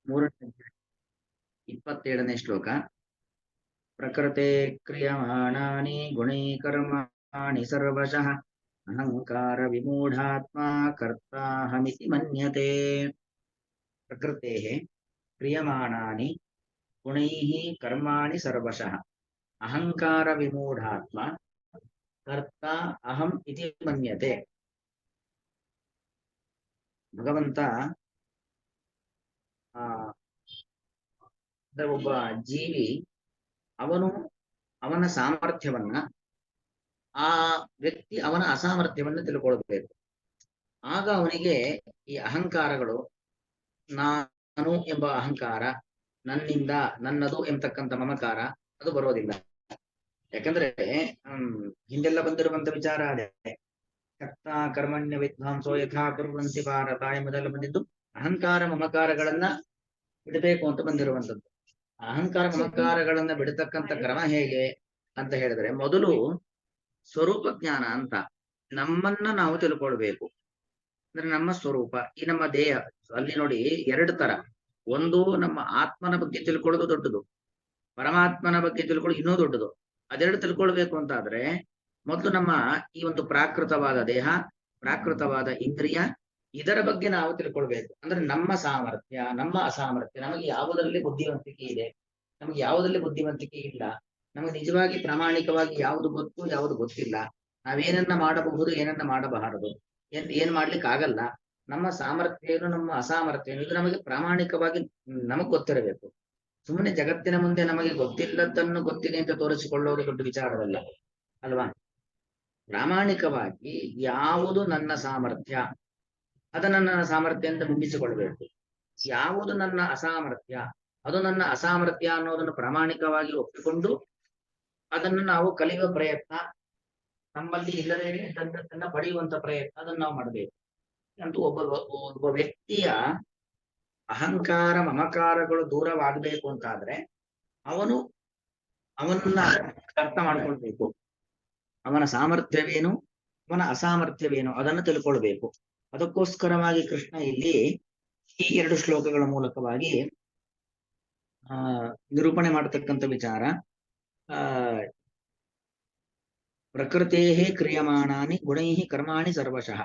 ಮೂರನೇ 27ನೇ ಶ್ಲೋಕ. ಪ್ರಕೃತೆ ಕ್ರಿಯಮಾಣಾನಿ ಗುಣೈ ಕರ್ಮಾಣಿ ಸರ್ವಶಃ ಅಹಂಕಾರ ವಿಮೂಢಾತ್ಮ ಕರ್ತಾಹಮಿತಿ ಮನ್ಯತೆ. ಪ್ರಕೃತೇಃ ಕ್ರಿಯಮಾಣಾನಿ ಗುಣೈಃ ಕರ್ಮಾಣಿ ಸರ್ವಶಃ ಅಹಂಕಾರ ವಿಮೂಢಾತ್ಮ ಕರ್ತಾ ಅಹಂ ಇತಿ ಮನ್ಯತೆ. ಭಗವಂತ ಒಬ್ಬ ಜೀವಿ ಅವನ ಸಾಮರ್ಥ್ಯವನ್ನ, ಆ ವ್ಯಕ್ತಿ ಅವನ ಅಸಾಮರ್ಥ್ಯವನ್ನ ತಿಳ್ಕೊಳ್ಬೇಕು. ಆಗ ಅವನಿಗೆ ಈ ಅಹಂಕಾರಗಳು, ನಾನು ಎಂಬ ಅಹಂಕಾರ, ನನ್ನಿಂದ, ನನ್ನದು ಎಂಬತಕ್ಕಂಥ ಮಮಕಾರ ಅದು ಬರೋದಿಲ್ಲ. ಯಾಕಂದ್ರೆ ಹಿಂದೆಲ್ಲ ಬಂದಿರುವಂತ ವಿಚಾರ ಅದೇ, ಕರ್ತ ಕರ್ಮಣ್ಯ ವಿದ್ವಾಂಸೋ ಯಥಾ ಕುರ್ವಂತಿ ಭಾರತ ಎಂಬುದೆಲ್ಲ ಬಂದಿದ್ದು ಅಹಂಕಾರ ಮಮಕಾರಗಳನ್ನ ಬಿಡಬೇಕು ಅಂತ ಬಂದಿರುವಂತದ್ದು. ಅಹಂಕಾರ ಮಮಕಾರಗಳನ್ನ ಬಿಡತಕ್ಕಂಥ ಕ್ರಮ ಹೇಗೆ ಅಂತ ಹೇಳಿದ್ರೆ, ಮೊದಲು ಸ್ವರೂಪ ಜ್ಞಾನ ಅಂತ ನಮ್ಮನ್ನ ನಾವು ತಿಳ್ಕೊಳ್ಬೇಕು. ಅಂದ್ರೆ ನಮ್ಮ ಸ್ವರೂಪ, ಈ ನಮ್ಮ ದೇಹ, ಅಲ್ಲಿ ನೋಡಿ ಎರಡು ತರ. ಒಂದು ನಮ್ಮ ಆತ್ಮನ ಬಗ್ಗೆ ತಿಳ್ಕೊಳ್ಳೋದು ದೊಡ್ಡದು, ಪರಮಾತ್ಮನ ಬಗ್ಗೆ ತಿಳ್ಕೊಳ್ಳೋದು ಇನ್ನೂ ದೊಡ್ಡದು. ಅದೆರಡು ತಿಳ್ಕೊಳ್ಬೇಕು ಅಂತಾದ್ರೆ ಮೊದಲು ನಮ್ಮ ಈ ಒಂದು ಪ್ರಾಕೃತವಾದ ದೇಹ, ಪ್ರಾಕೃತವಾದ ಇಂದ್ರಿಯ, ಇದರ ಬಗ್ಗೆ ನಾವು ತಿಳ್ಕೊಳ್ಬೇಕು. ಅಂದ್ರೆ ನಮ್ಮ ಸಾಮರ್ಥ್ಯ, ನಮ್ಮ ಅಸಾಮರ್ಥ್ಯ, ನಮಗೆ ಯಾವುದರಲ್ಲಿ ಬುದ್ಧಿವಂತಿಕೆ ಇದೆ, ನಮಗೆ ಯಾವುದರಲ್ಲಿ ಬುದ್ಧಿವಂತಿಕೆ ಇಲ್ಲ, ನಮಗೆ ನಿಜವಾಗಿ ಪ್ರಾಮಾಣಿಕವಾಗಿ ಯಾವುದು ಗೊತ್ತು, ಯಾವುದು ಗೊತ್ತಿಲ್ಲ, ನಾವೇನನ್ನ ಮಾಡಬಹುದು, ಏನನ್ನ ಮಾಡಬಾರದು, ಏನ್ ಮಾಡ್ಲಿಕ್ಕೆ ಆಗಲ್ಲ, ನಮ್ಮ ಸಾಮರ್ಥ್ಯ ಏನು, ನಮ್ಮ ಅಸಾಮರ್ಥ್ಯ ಏನು, ಇದು ನಮಗೆ ಪ್ರಾಮಾಣಿಕವಾಗಿ ನಮಗ್ ಗೊತ್ತಿರಬೇಕು. ಸುಮ್ಮನೆ ಜಗತ್ತಿನ ಮುಂದೆ ನಮಗೆ ಗೊತ್ತಿಲ್ಲದನ್ನು ಗೊತ್ತಿದೆ ಅಂತ ತೋರಿಸಿಕೊಳ್ಳೋದು ದೊಡ್ಡ ವಿಚಾರವಲ್ಲ ಅಲ್ವಾ. ಪ್ರಾಮಾಣಿಕವಾಗಿ ಯಾವುದು ನನ್ನ ಸಾಮರ್ಥ್ಯ ಅದನ್ನ ನನ್ನ ಸಾಮರ್ಥ್ಯ ಅಂತ ಬಿಂಬಿಸಿಕೊಳ್ಬೇಕು. ಯಾವುದು ನನ್ನ ಅಸಾಮರ್ಥ್ಯ ಅದು ನನ್ನ ಅಸಾಮರ್ಥ್ಯ ಅನ್ನೋದನ್ನು ಪ್ರಾಮಾಣಿಕವಾಗಿ ಒಪ್ಪಿಕೊಂಡು ಅದನ್ನು ನಾವು ಕಲಿಯುವ ಪ್ರಯತ್ನ, ನಮ್ಮಲ್ಲಿ ಇಲ್ಲದೇ ತನ್ನ ಪಡೆಯುವಂತ ಪ್ರಯತ್ನ ಅದನ್ನು ನಾವು ಮಾಡಬೇಕು. ಅಂತೂ ಒಬ್ಬ ವ್ಯಕ್ತಿಯ ಅಹಂಕಾರ ಮಮಕಾರಗಳು ದೂರವಾಗಬೇಕು ಅಂತಾದ್ರೆ ಅವನನ್ನ ಅರ್ಥ ಮಾಡ್ಕೊಳ್ಬೇಕು. ಅವನ ಸಾಮರ್ಥ್ಯವೇನು, ಅವನ ಅಸಾಮರ್ಥ್ಯವೇನು ಅದನ್ನು ತಿಳ್ಕೊಳ್ಬೇಕು. ಅದಕ್ಕೋಸ್ಕರವಾಗಿ ಕೃಷ್ಣ ಇಲ್ಲಿ ಈ 2 ಶ್ಲೋಕಗಳ ಮೂಲಕವಾಗಿ ನಿರೂಪಣೆ ಮಾಡತಕ್ಕಂಥ ವಿಚಾರ, ಪ್ರಕೃತೇ ಕ್ರಿಯಮಾಣಾನಿ ಗುಣೈ ಕರ್ಮಾಣಿ ಸರ್ವಶಃ.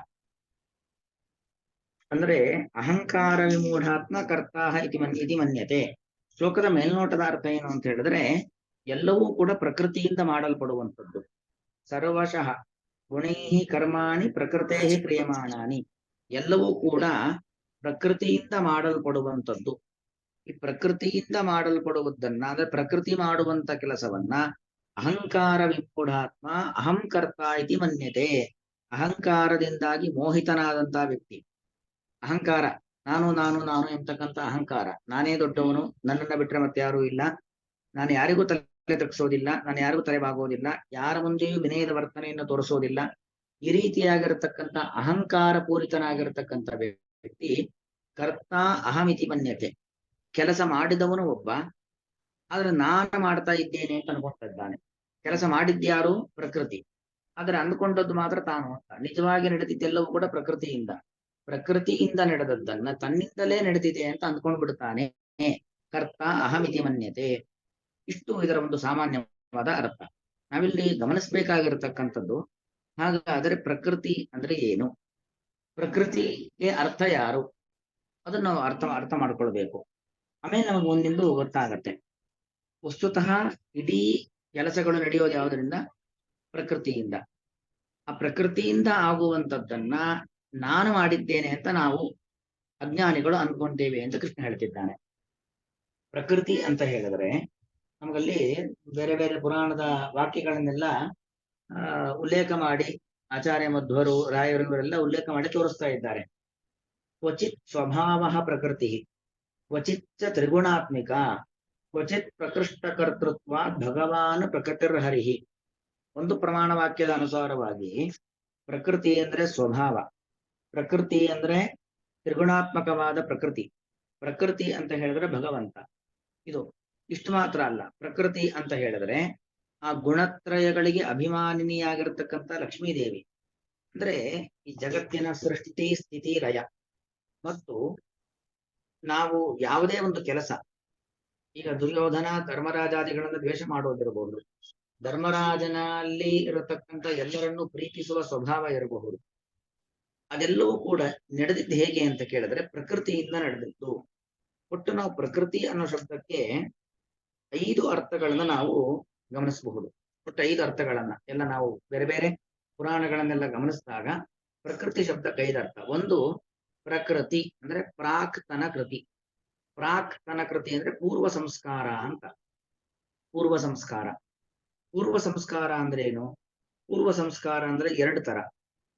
ಅಂದ್ರೆ ಅಹಂಕಾರ ವಿಮೂಢಾತ್ಮ ಕರ್ತಾಹ ಇತಿ ಮನ್ಯತೆ. ಶ್ಲೋಕದ ಮೇಲ್ನೋಟದ ಅರ್ಥ ಏನು ಅಂತ ಹೇಳಿದ್ರೆ, ಎಲ್ಲವೂ ಕೂಡ ಪ್ರಕೃತಿಯಿಂದ ಮಾಡಲ್ಪಡುವಂಥದ್ದು. ಸರ್ವಶಃ ಗುಣೈ ಕರ್ಮಾಣಿ ಪ್ರಕೃತೇ ಕ್ರಿಯಮಾಣಾನಿ, ಎಲ್ಲವೂ ಕೂಡ ಪ್ರಕೃತಿಯಿಂದ ಮಾಡಲ್ಪಡುವಂಥದ್ದು. ಈ ಪ್ರಕೃತಿಯಿಂದ ಮಾಡಲ್ಪಡುವುದನ್ನ, ಅಂದ್ರೆ ಪ್ರಕೃತಿ ಮಾಡುವಂತ ಕೆಲಸವನ್ನ ಅಹಂಕಾರ ವಿಮೂಢಾತ್ಮ ಅಹಂ ಕರ್ತ ಇತಿ ಮನ್ಯತೆ. ಅಹಂಕಾರದಿಂದಾಗಿ ಮೋಹಿತನಾದಂತ ವ್ಯಕ್ತಿ, ಅಹಂಕಾರ, ನಾನು ನಾನು ನಾನು ಎಂತಕ್ಕಂಥ ಅಹಂಕಾರ, ನಾನೇ ದೊಡ್ಡವನು, ನನ್ನನ್ನ ಬಿಟ್ರೆ ಮತ್ತೆ ಯಾರೂ ಇಲ್ಲ, ನಾನು ಯಾರಿಗೂ ತಲೆ ತಗ್ಸೋದಿಲ್ಲ, ನಾನು ಯಾರಿಗೂ ತಲೆಬಾಗೋದಿಲ್ಲ, ಯಾರ ಮುಂದೆಯೂ ವಿನಯದ ವರ್ತನೆಯನ್ನು ತೋರಿಸೋದಿಲ್ಲ, ಈ ರೀತಿಯಾಗಿರತಕ್ಕಂಥ ಅಹಂಕಾರ ಪೂರಿತನಾಗಿರತಕ್ಕಂಥ ವ್ಯಕ್ತಿ ಕರ್ತ ಅಹಮಿತಿ ಮನ್ಯತೆ. ಕೆಲಸ ಮಾಡಿದವನು ಒಬ್ಬ, ಆದ್ರೆ ನಾನು ಮಾಡ್ತಾ ಇದ್ದೇನೆ ಅಂತ ಅನ್ಕೊಳ್ತಾ ಇದ್ದಾನೆ. ಕೆಲಸ ಮಾಡಿದ್ಯಾರು? ಪ್ರಕೃತಿ. ಆದ್ರೆ ಅಂದ್ಕೊಂಡದ್ದು ಮಾತ್ರ ತಾನು ಅಂತ. ನಿಜವಾಗಿ ನಡೆದಿದ್ದೆಲ್ಲವೂ ಕೂಡ ಪ್ರಕೃತಿಯಿಂದ ನಡೆದದ್ದನ್ನ ತನ್ನಿಂದಲೇ ನಡೆದಿದೆ ಅಂತ ಅಂದ್ಕೊಂಡು ಬಿಡ್ತಾನೆ. ಕರ್ತ ಅಹಮಿತಿ ಮನ್ಯತೆ. ಇಷ್ಟು ಇದರ ಒಂದು ಸಾಮಾನ್ಯವಾದ ಅರ್ಥ. ನಾವಿಲ್ಲಿ ಗಮನಿಸಬೇಕಾಗಿರತಕ್ಕಂಥದ್ದು, ಹಾಗಾದರೆ ಪ್ರಕೃತಿ ಅಂದ್ರೆ ಏನು, ಪ್ರಕೃತಿಗೆ ಅರ್ಥ ಯಾರು, ಅದನ್ನ ನಾವು ಅರ್ಥ ಮಾಡ್ಕೊಳ್ಬೇಕು. ಆಮೇಲೆ ನಮಗೆ ಒಂದಿಂದು ಗೊತ್ತಾಗತ್ತೆ, ವಸ್ತುತಃ ಇಡೀ ಕೆಲಸಗಳು ನಡೆಯೋದು ಯಾವುದರಿಂದ? ಪ್ರಕೃತಿಯಿಂದ. ಆ ಪ್ರಕೃತಿಯಿಂದ ಆಗುವಂಥದ್ದನ್ನ ನಾನು ಮಾಡಿದ್ದೇನೆ ಅಂತ ನಾವು ಅಜ್ಞಾನಿಗಳು ಅನ್ಕೊಂಡೇವೆ ಅಂತ ಕೃಷ್ಣ ಹೇಳ್ತಿದ್ದಾನೆ. ಪ್ರಕೃತಿ ಅಂತ ಹೇಳಿದ್ರೆ ನಮಗಲ್ಲಿ ಬೇರೆ ಬೇರೆ ಪುರಾಣದ ವಾಕ್ಯಗಳನ್ನೆಲ್ಲ ಉಲ್ಲೇಖ ಮಾಡಿ ಆಚಾರ್ಯ ಮಧ್ವರು, ರಾಯರು ಇವರೆಲ್ಲ ಉಲ್ಲೇಖ ಮಾಡಿ ತೋರಿಸ್ತಾ ಇದ್ದಾರೆ. ಕ್ವಚಿತ್ ಸ್ವಭಾವ ಪ್ರಕೃತಿ, ಕ್ವಚಿತ್ ತ್ರಿಗುಣಾತ್ಮಿಕ, ಕ್ವಚಿತ್ ಪ್ರಕೃಷ್ಟ ಕರ್ತೃತ್ವ ಭಗವಾನ್ ಪ್ರಕೃತಿರ್ಹರಿಹಿ. ಒಂದು ಪ್ರಮಾಣ ವಾಕ್ಯದ ಅನುಸಾರವಾಗಿ ಪ್ರಕೃತಿ ಅಂದ್ರೆ ಸ್ವಭಾವ, ಪ್ರಕೃತಿ ಅಂದ್ರೆ ತ್ರಿಗುಣಾತ್ಮಕವಾದ ಪ್ರಕೃತಿ, ಪ್ರಕೃತಿ ಅಂತ ಹೇಳಿದ್ರೆ ಭಗವಂತ. ಇದು ಇಷ್ಟು ಮಾತ್ರ ಅಲ್ಲ, ಪ್ರಕೃತಿ ಅಂತ ಹೇಳಿದ್ರೆ ಆ ಗುಣತ್ರಯಗಳಿಗೆ ಅಭಿಮಾನಿನಿಯಾಗಿರ್ತಕ್ಕಂಥ ಲಕ್ಷ್ಮೀದೇವಿ. ಅಂದ್ರೆ ಈ ಜಗತ್ತಿನ ಸೃಷ್ಟಿ ಸ್ಥಿತಿ ಲಯ ಮತ್ತು ನಾವು ಯಾವುದೇ ಒಂದು ಕೆಲಸ, ಈಗ ದುರ್ಯೋಧನ ಧರ್ಮರಾಜಾದಿಗಳನ್ನ ದ್ವೇಷ ಮಾಡೋದಿರಬಹುದು, ಧರ್ಮರಾಜನಲ್ಲಿ ಇರತಕ್ಕಂಥ ಎಲ್ಲರನ್ನೂ ಪ್ರೀತಿಸುವ ಸ್ವಭಾವ ಇರಬಹುದು. ಅದೆಲ್ಲವೂ ಕೂಡ ನಡೆದಿದ್ದು ಹೇಗೆ ಅಂತ ಕೇಳಿದ್ರೆ ಪ್ರಕೃತಿಯಿಂದ ನಡೆದಿದ್ದು. ಒಟ್ಟು ನಾವು ಪ್ರಕೃತಿ ಅನ್ನೋ ಶಬ್ದಕ್ಕೆ 5 ಅರ್ಥಗಳನ್ನ ನಾವು ಗಮನಿಸಬಹುದು. ಒಟ್ಟು 5 ಅರ್ಥಗಳನ್ನ ಎಲ್ಲ ನಾವು ಬೇರೆ ಬೇರೆ ಪುರಾಣಗಳನ್ನೆಲ್ಲ ಗಮನಿಸಿದಾಗ ಪ್ರಕೃತಿ ಶಬ್ದಕ್ಕೆ 5 ಅರ್ಥ. ಒಂದು, ಪ್ರಕೃತಿ ಅಂದ್ರೆ ಪ್ರಾಕ್ತನ ಕೃತಿ. ಪ್ರಾಕ್ತನ ಕೃತಿ ಅಂದ್ರೆ ಪೂರ್ವ ಸಂಸ್ಕಾರ ಅಂತ. ಪೂರ್ವ ಸಂಸ್ಕಾರ. ಪೂರ್ವ ಸಂಸ್ಕಾರ ಅಂದ್ರೆ ಏನು? ಪೂರ್ವ ಸಂಸ್ಕಾರ ಅಂದ್ರೆ 2 ತರ.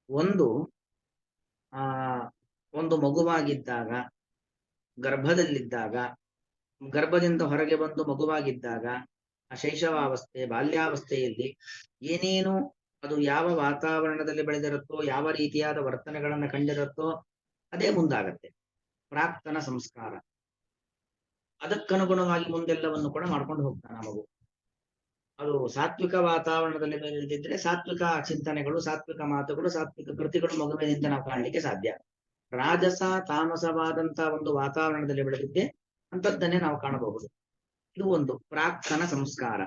ಒಂದು, ಆ ಒಂದು ಮಗುವಾಗಿದ್ದಾಗ, ಗರ್ಭದಲ್ಲಿದ್ದಾಗ, ಗರ್ಭದಿಂದ ಹೊರಗೆ ಬಂದು ಮಗುವಾಗಿದ್ದಾಗ, ಆ ಶೈಶವಾವಸ್ಥೆ, ಬಾಲ್ಯಾವಸ್ಥೆಯಲ್ಲಿ ಏನೇನು ಅದು ಯಾವ ವಾತಾವರಣದಲ್ಲಿ ಬೆಳೆದಿರುತ್ತೋ, ಯಾವ ರೀತಿಯಾದ ವರ್ತನೆಗಳನ್ನ ಕಂಡಿರುತ್ತೋ ಅದೇ ಮುಂದಾಗತ್ತೆ. ಪ್ರಾಕ್ತನ ಸಂಸ್ಕಾರ. ಅದಕ್ಕನುಗುಣವಾಗಿ ಮುಂದೆಲ್ಲವನ್ನು ಕೂಡ ಮಾಡ್ಕೊಂಡು ಹೋಗ್ತಾನೆ ಆ ಮಗು. ಅದು ಸಾತ್ವಿಕ ವಾತಾವರಣದಲ್ಲಿ ಬೆಳೆದಿದ್ರೆ ಸಾತ್ವಿಕ ಚಿಂತನೆಗಳು, ಸಾತ್ವಿಕ ಮಾತುಗಳು, ಸಾತ್ವಿಕ ಕೃತಿಗಳು ಮಗುವಿನಿಂದ ನಾವು ಕಾಣಲಿಕ್ಕೆ ಸಾಧ್ಯ. ರಾಜಸ ತಾಮಸವಾದಂತ ಒಂದು ವಾತಾವರಣದಲ್ಲಿ ಬೆಳೆದಿದ್ದೆ ಅಂತದ್ದನ್ನೇ ನಾವು ಕಾಣಬಹುದು. ಇದು ಒಂದು ಪ್ರಾಕ್ತನ ಸಂಸ್ಕಾರ.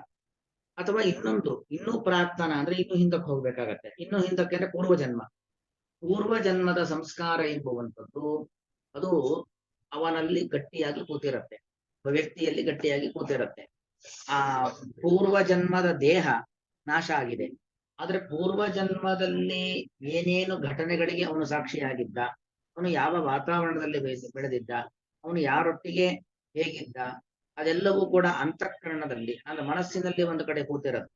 ಅಥವಾ ಇನ್ನೂ ಪ್ರಾಕ್ತನ ಅಂದ್ರೆ ಇನ್ನು ಹಿಂದಕ್ಕೆ ಹೋಗ್ಬೇಕಾಗತ್ತೆ. ಇನ್ನು ಹಿಂದಕ್ಕೆ ಅಂದ್ರೆ ಪೂರ್ವಜನ್ಮ. ಪೂರ್ವಜನ್ಮದ ಸಂಸ್ಕಾರ ಎಂಬುವಂಥದ್ದು ಅದು ಅವನಲ್ಲಿ ಗಟ್ಟಿಯಾಗಿ ಕೂತಿರತ್ತೆ, ವ್ಯಕ್ತಿಯಲ್ಲಿ ಗಟ್ಟಿಯಾಗಿ ಕೂತಿರತ್ತೆ. ಆ ಪೂರ್ವಜನ್ಮದ ದೇಹ ನಾಶ ಆಗಿದೆ, ಆದ್ರೆ ಪೂರ್ವಜನ್ಮದಲ್ಲಿ ಏನೇನು ಘಟನೆಗಳಿಗೆ ಅವನು ಸಾಕ್ಷಿಯಾಗಿದ್ದ, ಅವನು ಯಾವ ವಾತಾವರಣದಲ್ಲಿ ಬೆಳೆದಿದ್ದ, ಅವನು ಯಾರೊಟ್ಟಿಗೆ ಹೇಗಿದ್ದ, ಅದೆಲ್ಲವೂ ಕೂಡ ಅಂತಃಕರಣದಲ್ಲಿ ಅಂದ್ರೆ ಮನಸ್ಸಿನಲ್ಲಿ ಒಂದು ಕಡೆ ಕೂತಿರುತ್ತೆ.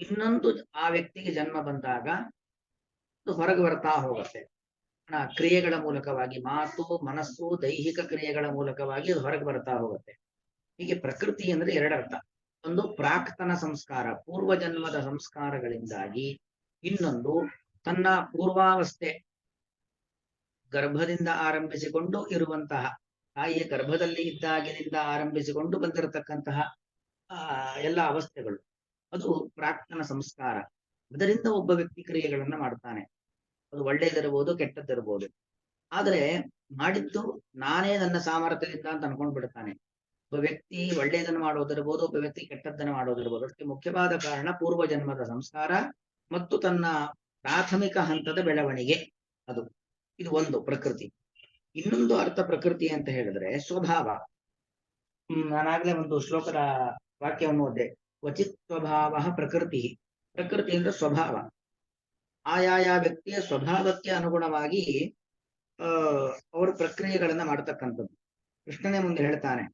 ಇನ್ನೊಂದು ಆ ವ್ಯಕ್ತಿಗೆ ಜನ್ಮ ಬಂದಾಗ ಅದು ಹೊರಗೆ ಬರ್ತಾ ಹೋಗುತ್ತೆ. ಕ್ರಿಯೆಗಳ ಮೂಲಕವಾಗಿ, ಮಾತು, ಮನಸ್ಸು, ದೈಹಿಕ ಕ್ರಿಯೆಗಳ ಮೂಲಕವಾಗಿ ಅದು ಹೊರಗೆ ಬರ್ತಾ ಹೋಗುತ್ತೆ. ಹೀಗೆ ಪ್ರಕೃತಿ ಅಂದ್ರೆ 2 ಅರ್ಥ. ಒಂದು ಪ್ರಾಕ್ತನ ಸಂಸ್ಕಾರ, ಪೂರ್ವಜನ್ಮದ ಸಂಸ್ಕಾರಗಳಿಂದಾಗಿ. ಇನ್ನೊಂದು ತನ್ನ ಪೂರ್ವಾವಸ್ಥೆ, ಗರ್ಭದಿಂದ ಆರಂಭಿಸಿಕೊಂಡು ಇರುವಂತಹ, ತಾಯಿಯ ಗರ್ಭದಲ್ಲಿ ಇದ್ದಾಗಿನಿಂದ ಆರಂಭಿಸಿಕೊಂಡು ಬಂದಿರತಕ್ಕಂತಹ ಎಲ್ಲ ಅವಸ್ಥೆಗಳು, ಅದು ಪ್ರಾಕ್ತನ ಸಂಸ್ಕಾರ. ಅದರಿಂದ ಒಬ್ಬ ವ್ಯಕ್ತಿ ಕ್ರಿಯೆಗಳನ್ನ ಮಾಡ್ತಾನೆ. ಅದು ಒಳ್ಳೇದಿರಬಹುದು, ಕೆಟ್ಟದ್ದಿರಬಹುದು. ಆದ್ರೆ ಮಾಡಿದ್ದು ನಾನೇ ನನ್ನ ಸಾಮರ್ಥ್ಯದಿಂದ ಅಂತ ಅನ್ಕೊಂಡ್ ಬಿಡ್ತಾನೆ. ಒಬ್ಬ ವ್ಯಕ್ತಿ ಒಳ್ಳೆಯದನ್ನು ಮಾಡೋದಿರ್ಬೋದು, ಒಬ್ಬ ವ್ಯಕ್ತಿ ಕೆಟ್ಟದ್ದನ್ನು ಮಾಡೋದಿರ್ಬೋದು. ಅದಕ್ಕೆ ಮುಖ್ಯವಾದ ಕಾರಣ ಪೂರ್ವಜನ್ಮದ ಸಂಸ್ಕಾರ ಮತ್ತು ತನ್ನ ಪ್ರಾಥಮಿಕ ಹಂತದ ಬೆಳವಣಿಗೆ. ಇದು ಒಂದು ಪ್ರಕೃತಿ. ಇನ್ನೊಂದು ಅರ್ಥ ಪ್ರಕೃತಿ ಅಂತ ಹೇಳಿದ್ರೆ ಸ್ವಭಾವ. ನಾನಾಗ್ಲೇ ಒಂದು ಶ್ಲೋಕದ ವಾಕ್ಯವನ್ನು ಓದಿದೆ. ಕ್ವಚಿತ್ ಸ್ವಭಾವ ಪ್ರಕೃತಿ. ಪ್ರಕೃತಿ ಅಂದ್ರೆ ಸ್ವಭಾವ. ಆಯಾಯ ವ್ಯಕ್ತಿಯ ಸ್ವಭಾವಕ್ಕೆ ಅನುಗುಣವಾಗಿ ಅವರು ಪ್ರಕ್ರಿಯೆಗಳನ್ನ ಮಾಡ್ತಕ್ಕಂಥದ್ದು. ಕೃಷ್ಣನೇ ಮುಂದೆ ಹೇಳ್ತಾನೆ,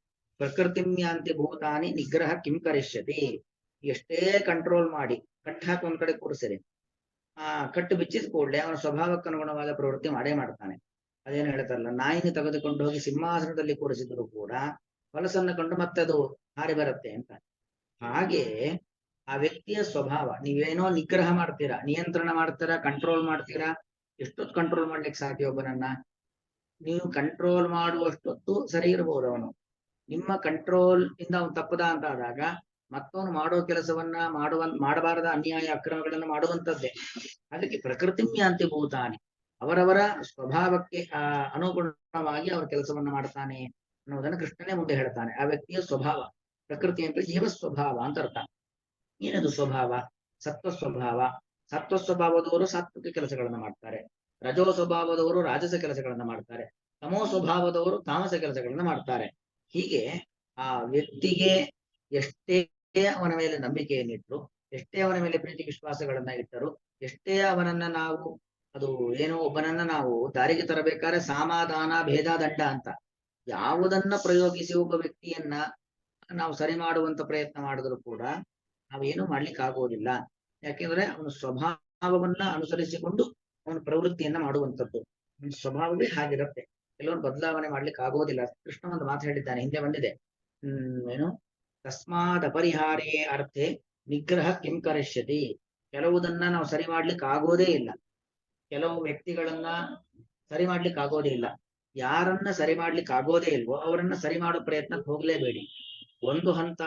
ಪ್ರಕೃತಿಮ್ಯಾಂತಿ ಭೂತಾನಿ ನಿಗ್ರಹ ಕಿಂ ಕರಿಷ್ಯತಿ. ಎಷ್ಟೇ ಕಂಟ್ರೋಲ್ ಮಾಡಿ ಕಟ್ಟು ಹಾಕಿ ಒಂದ್ ಕಡೆ ಕೂರಿಸಿರಿ, ಕಟ್ಟು ಬಿಚ್ಚಿದ ಕೂಡಲೇ ಅವನ ಸ್ವಭಾವಕ್ಕೆ ಅನುಗುಣವಾದ ಪ್ರವೃತ್ತಿ ಮಾಡೇ ಮಾಡ್ತಾನೆ. ಅದೇನು ಹೇಳ್ತಾರಲ್ಲ, ನಾಯಿನ ತೆಗೆದುಕೊಂಡು ಹೋಗಿ ಸಿಂಹಾಸನದಲ್ಲಿ ಕೂರಿಸಿದ್ರು ಕೂಡ ಹೊಲಸನ್ನು ಕಂಡು ಮತ್ತೆ ಅದು ಹಾರಿ ಬರುತ್ತೆ ಅಂತ. ಹಾಗೆ ಆ ವ್ಯಕ್ತಿಯ ಸ್ವಭಾವ, ನೀವೇನೋ ನಿಗ್ರಹ ಮಾಡ್ತೀರಾ, ನಿಯಂತ್ರಣ ಮಾಡ್ತೀರಾ, ಕಂಟ್ರೋಲ್ ಮಾಡ್ತೀರಾ. ಎಷ್ಟೊತ್ತು ಕಂಟ್ರೋಲ್ ಮಾಡ್ಲಿಕ್ಕೆ ಸಾಧ್ಯ ಒಬ್ಬನನ್ನ? ನೀವು ಕಂಟ್ರೋಲ್ ಮಾಡುವಷ್ಟೊತ್ತು ಸರಿ ಇರಬಹುದು ಅವನು. ನಿಮ್ಮ ಕಂಟ್ರೋಲ್ ಇಂದ ಅವನು ತಪ್ಪದ ಅಂತ ಆದಾಗ ಮತ್ತವನು ಮಾಡೋ ಕೆಲಸವನ್ನ ಮಾಡಬಾರದ ಅನ್ಯಾಯ ಅಕ್ರಮಗಳನ್ನು ಮಾಡುವಂತದ್ದೇ. ಅದಕ್ಕೆ ಪ್ರಕೃತಿಮ್ಯಾಂತಿ ಭೂತಾನಿ, ಅವರವರ ಸ್ವಭಾವಕ್ಕೆ ಅನುಗುಣವಾಗಿ ಅವರ ಕೆಲಸವನ್ನ ಮಾಡ್ತಾನೆ ಅನ್ನೋದನ್ನ ಕೃಷ್ಣನೇ ಮುಂದೆ ಹೇಳ್ತಾನೆ. ಆ ವ್ಯಕ್ತಿಯ ಸ್ವಭಾವ. ಪ್ರಕೃತಿ ಅಂದ್ರೆ ಜೀವ ಸ್ವಭಾವ ಅಂತ ಅರ್ಥ. ಏನದು ಸ್ವಭಾವ? ಸತ್ವ ಸ್ವಭಾವ. ಸತ್ವ ಸ್ವಭಾವದವರು ಸಾತ್ವಿಕ ಕೆಲಸಗಳನ್ನ ಮಾಡ್ತಾರೆ, ರಜೋ ಸ್ವಭಾವದವರು ರಾಜಸ ಕೆಲಸಗಳನ್ನ ಮಾಡ್ತಾರೆ, ತಮೋ ಸ್ವಭಾವದವರು ತಾಮಸ ಕೆಲಸಗಳನ್ನ ಮಾಡ್ತಾರೆ. ಹೀಗೆ ಆ ವ್ಯಕ್ತಿಗೆ ಎಷ್ಟೇ ಅವನ ಮೇಲೆ ನಂಬಿಕೆಯನ್ನಿಟ್ಟರು, ಎಷ್ಟೇ ಅವನ ಮೇಲೆ ಪ್ರೀತಿ ವಿಶ್ವಾಸಗಳನ್ನ ಇಟ್ಟರು, ಎಷ್ಟೇ ಅವನನ್ನ ನಾವು ಒಬ್ಬನನ್ನ ನಾವು ದಾರಿಗೆ ತರಬೇಕಾದ್ರೆ ಸಮಾಧಾನ ಭೇದ ದಂಡ ಅಂತ ಯಾವುದನ್ನ ಪ್ರಯೋಗಿಸಿ ಒಬ್ಬ ವ್ಯಕ್ತಿಯನ್ನ ನಾವು ಸರಿ ಮಾಡುವಂತ ಪ್ರಯತ್ನ ಮಾಡಿದ್ರು ಕೂಡ ನಾವೇನು ಮಾಡ್ಲಿಕ್ಕೆ ಆಗೋದಿಲ್ಲ. ಯಾಕೆಂದ್ರೆ ಅವನ ಸ್ವಭಾವವನ್ನ ಅನುಸರಿಸಿಕೊಂಡು ಅವನ ಪ್ರವೃತ್ತಿಯನ್ನ ಮಾಡುವಂಥದ್ದು. ಸ್ವಭಾವವೇ ಹಾಗಿರುತ್ತೆ, ಕೆಲವೊಂದು ಬದಲಾವಣೆ ಮಾಡ್ಲಿಕ್ಕೆ ಆಗೋದಿಲ್ಲ. ಕೃಷ್ಣ ಒಂದು ಮಾತು ಹೇಳಿದ್ದಾನೆ, ಹಿಂದೆ ಬಂದಿದೆ. ಏನು ತಸ್ಮಾದ್ ಅಪರಿಹಾರೇ ಅರ್ಥೆ ನಿಗ್ರಹ ಕಿಂ ಕರಿಷ್ಯತಿ. ಕೆಲವುದನ್ನ ನಾವು ಸರಿ ಮಾಡ್ಲಿಕ್ಕೆ ಆಗೋದೇ ಇಲ್ಲ, ಕೆಲವು ವ್ಯಕ್ತಿಗಳನ್ನ ಸರಿ ಮಾಡ್ಲಿಕ್ಕೆ ಆಗೋದೇ ಇಲ್ಲ. ಯಾರನ್ನ ಸರಿ ಮಾಡ್ಲಿಕ್ಕೆ ಆಗೋದೇ ಇಲ್ವೋ ಅವರನ್ನ ಸರಿ ಮಾಡೋ ಪ್ರಯತ್ನಕ್ಕೆ ಹೋಗ್ಲೇಬೇಡಿ. ಒಂದು ಹಂತ,